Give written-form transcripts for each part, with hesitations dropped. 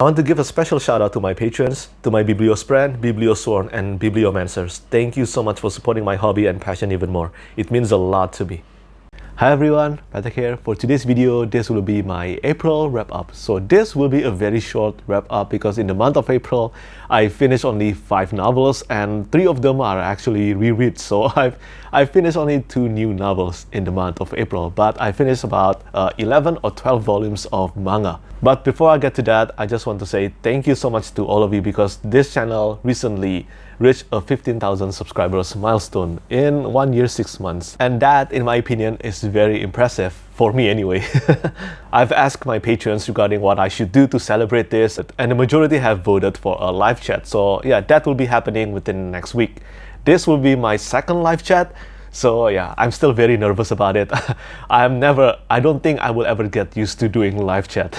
I want to give a special shout out to my patrons, to my Bibliosprand, Bibliosworn, and Bibliomancers. Thank you so much for supporting my hobby and passion even more. It means a lot to me. Hi everyone, Petrik here. For today's video, this will be my April wrap-up. So this will be a very short wrap-up because in the month of April, I finished only 5 novels and 3 of them are actually rereads. So I finished only 2 new novels in the month of April, but I finished about 11 or 12 volumes of manga. But before I get to that, I just want to say thank you so much to all of you because this channel recently reached a 15,000 subscribers milestone in 1 year 6 months, and that in my opinion is very impressive for me anyway. I've asked my patrons regarding what I should do to celebrate this, and the majority have voted for a live chat. So yeah, that will be happening within next week. This will be my second live chat. So yeah, I'm still very nervous about it. I don't think I will ever get used to doing live chat.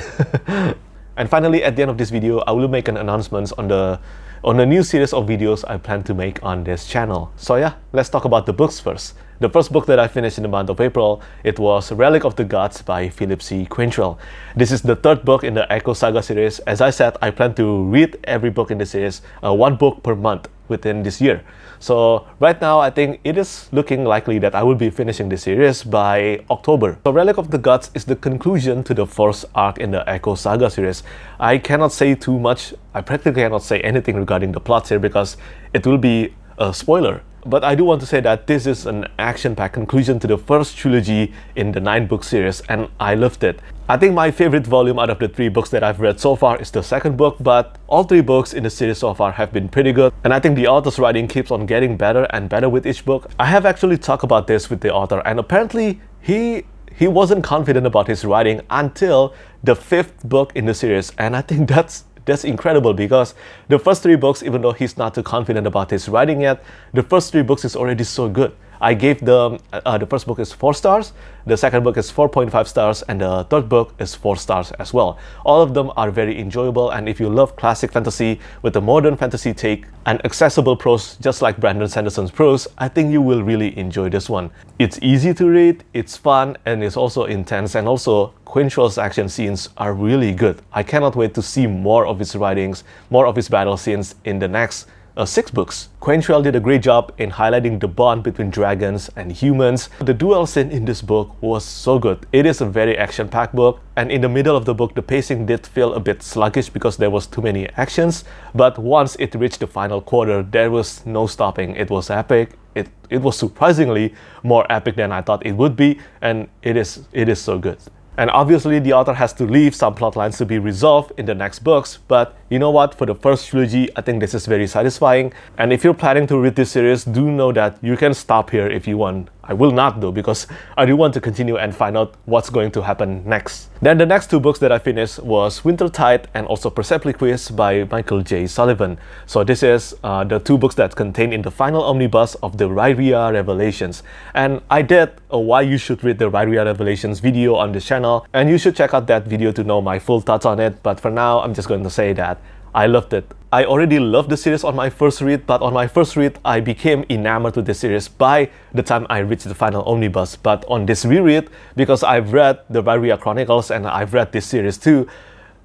And finally, at the end of this video, I will make an announcement on a new series of videos I plan to make on this channel. So yeah, let's talk about the books first. The first book that I finished in the month of April, it was Relic of the Gods by Philip C. Quaintrell. This is the 3rd book in the Echo Saga series. As I said, I plan to read every book in the series, 1 book per month within this year. So right now, I think it is looking likely that I will be finishing the series by October. So Relic of the Gods is the conclusion to the first arc in the Echo Saga series. I cannot say too much. I practically cannot say anything regarding the plots here because it will be a spoiler. But I do want to say that this is an action-packed conclusion to the first trilogy in the 9-book series, and I loved it. I think my favorite volume out of the 3 books that I've read so far is the 2nd book, but all 3 books in the series so far have been pretty good, and I think the author's writing keeps on getting better and better with each book. I have actually talked about this with the author, and apparently he wasn't confident about his writing until the 5th book in the series, and I think that's incredible because the first 3 books, even though he's not too confident about his writing yet, the first 3 books is already so good. I gave them, the first book is 4 stars, the 2nd book is 4.5 stars, and the 3rd book is 4 stars as well. All of them are very enjoyable, and if you love classic fantasy with a modern fantasy take and accessible prose just like Brandon Sanderson's prose, I think you will really enjoy this one. It's easy to read, it's fun, and it's also intense, and also Quaintrell's action scenes are really good. I cannot wait to see more of his writings, more of his battle scenes in the next 6 books. Quaintrell did a great job in highlighting the bond between dragons and humans. The duel scene in this book was so good. It is a very action-packed book, and in the middle of the book, the pacing did feel a bit sluggish because there was too many actions. But once it reached the final quarter, there was no stopping. It was epic. It was surprisingly more epic than I thought it would be, and it is so good. And obviously, the author has to leave some plot lines to be resolved in the next books, but you know what? For the first trilogy, I think this is very satisfying. And if you're planning to read this series, do know that you can stop here if you want. I will not though, because I do want to continue and find out what's going to happen next. Then the next 2 books that I finished was Wintertide and also Persepolis by Michael J. Sullivan. So this is the 2 books that contain in the final omnibus of the Riichiro Revelations. And I did a why you should read the Riichiro Revelations video on this channel, and you should check out that video to know my full thoughts on it. But for now, I'm just going to say that I loved it. I already loved the series on my first read, but on my first read, I became enamored with the series by the time I reached the final omnibus. But on this reread, because I've read the Riichiro Chronicles and I've read this series too,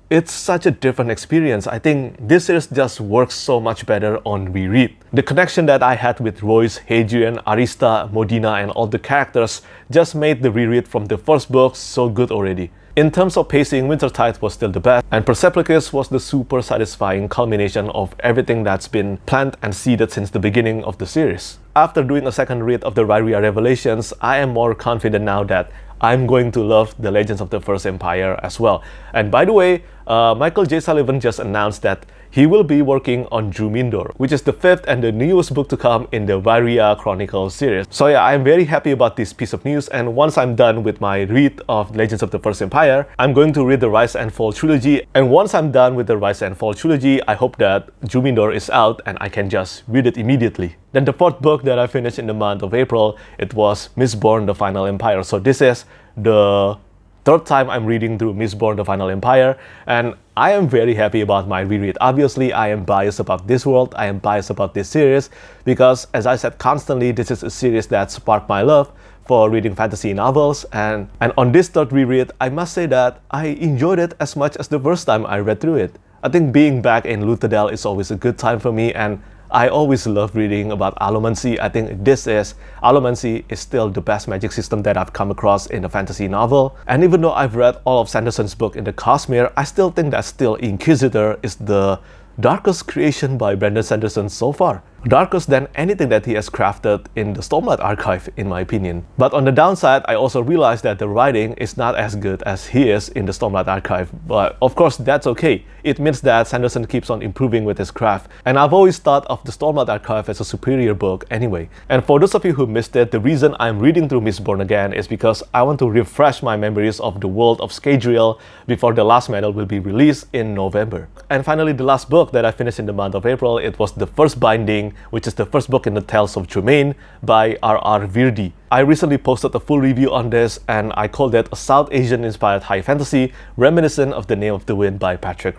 it's such a different experience. I think this series just works so much better on reread. The connection that I had with Royce, Hadrian, Arista, Modena, and all the characters just made the reread from the first book so good already. In terms of pacing, Wintertide was still the best, and Persepolis was the super satisfying culmination of everything that's been planned and seeded since the beginning of the series. After doing a second read of the Riichiro Revelations, I am more confident now that I'm going to love the Legends of the First Empire as well. And by the way, Michael J. Sullivan just announced that he will be working on Drumindor, which is the 5th and the newest book to come in the Riichiro Chronicles series. So yeah, I'm very happy about this piece of news, and once I'm done with my read of Legends of the First Empire, I'm going to read the Rise and Fall trilogy, and once I'm done with the Rise and Fall trilogy, I hope that Drumindor is out and I can just read it immediately. Then the 4th book that I finished in the month of April, it was Mistborn, The Final Empire. So this is the 3rd time I'm reading through Mistborn, The Final Empire, and I am very happy about my reread. Obviously, I am biased about this world, I am biased about this series, because as I said constantly, this is a series that sparked my love for reading fantasy novels, and on this 3rd reread, I must say that I enjoyed it as much as the first time I read through it. I think being back in Luthadel is always a good time for me, and I always love reading about allomancy. I think allomancy is still the best magic system that I've come across in a fantasy novel. And even though I've read all of Sanderson's book in the Cosmere, I still think that still Inquisitor is the darkest creation by Brandon Sanderson so far. Darkest than anything that he has crafted in the Stormlight Archive, in my opinion. But on the downside, I also realized that the writing is not as good as he is in the Stormlight Archive. But of course, that's okay. It means that Sanderson keeps on improving with his craft. And I've always thought of the Stormlight Archive as a superior book anyway. And for those of you who missed it, the reason I'm reading through Mistborn again is because I want to refresh my memories of the world of Scadrial before the last medal will be released in November. And finally, the last book that I finished in the month of April, it was the first binding, which is the first book in the Tales of Tremaine by R.R. Virdi. I recently posted a full review on this, and I called it a South Asian-inspired high fantasy reminiscent of The Name of the Wind by Petrik.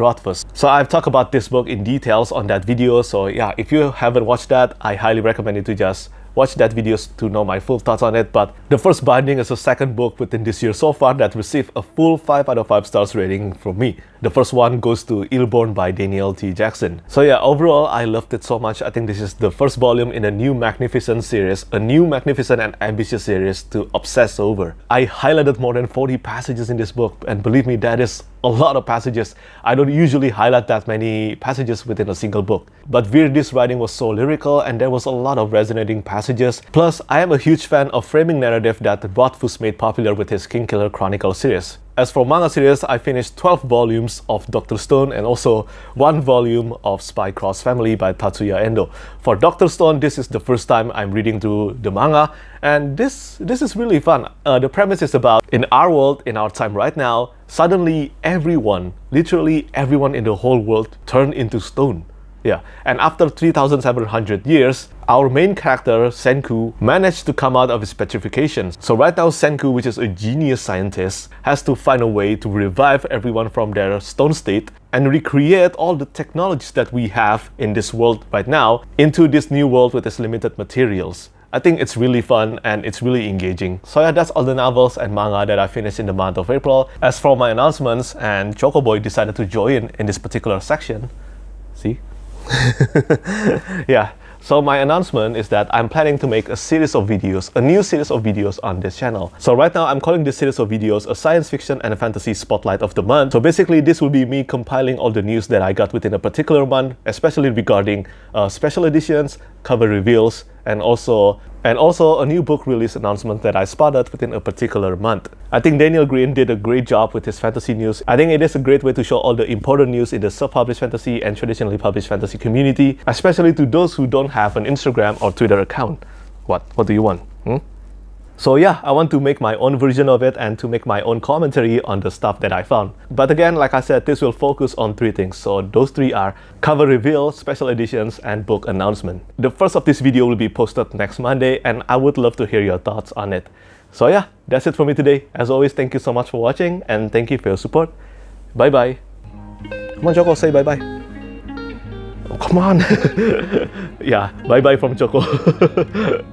So I've talked about this book in details on that video, so yeah, if you haven't watched that, I highly recommend you to just watch that video to know my full thoughts on it. But the first binding is the second book within this year so far that received a full 5 out of 5 stars rating from me. The first one goes to Illborn by Daniel T. Jackson. So yeah, overall, I loved it so much. I think this is the first volume in a new magnificent series, a new magnificent and ambitious series to obsess over. I highlighted more than 40 passages in this book, and believe me, that is a lot of passages. I don't usually highlight that many passages within a single book. But Virdi's writing was so lyrical, and there was a lot of resonating passages. Plus, I am a huge fan of framing narrative that Rothfuss made popular with his Kingkiller Chronicle series. As for manga series, I finished 12 volumes of Dr. Stone and also 1 volume of Spy Cross Family by Tatsuya Endo. For Dr. Stone, this is the first time I'm reading through the manga, and this is really fun. The premise is about, in our world, in our time right now, suddenly everyone, literally everyone in the whole world turned into stone. Yeah, and after 3,700 years, our main character, Senku, managed to come out of his petrification. So right now, Senku, which is a genius scientist, has to find a way to revive everyone from their stone state and recreate all the technologies that we have in this world right now into this new world with its limited materials. I think it's really fun and it's really engaging. So yeah, that's all the novels and manga that I finished in the month of April. As for my announcements, and Choco Boy decided to join in this particular section. See? Yeah, so my announcement is that I'm planning to make a series of videos, a new series of videos on this channel. So right now I'm calling this series of videos a science fiction and a fantasy spotlight of the month. So basically this will be me compiling all the news that I got within a particular month, especially regarding special editions, cover reveals, and also a new book release announcement that I spotted within a particular month. I think Daniel Green did a great job with his fantasy news. I think it is a great way to show all the important news in the self-published fantasy and traditionally published fantasy community, especially to those who don't have an Instagram or Twitter account. What do you want? So yeah, I want to make my own version of it and to make my own commentary on the stuff that I found. But again, like I said, this will focus on 3 things. So those 3 are cover reveal, special editions, and book announcement. The first of this video will be posted next Monday, and I would love to hear your thoughts on it. So yeah, that's it for me today. As always, thank you so much for watching, and thank you for your support. Bye bye. Come on, Choco, say bye bye. Oh, come on. Yeah, bye bye from Choco.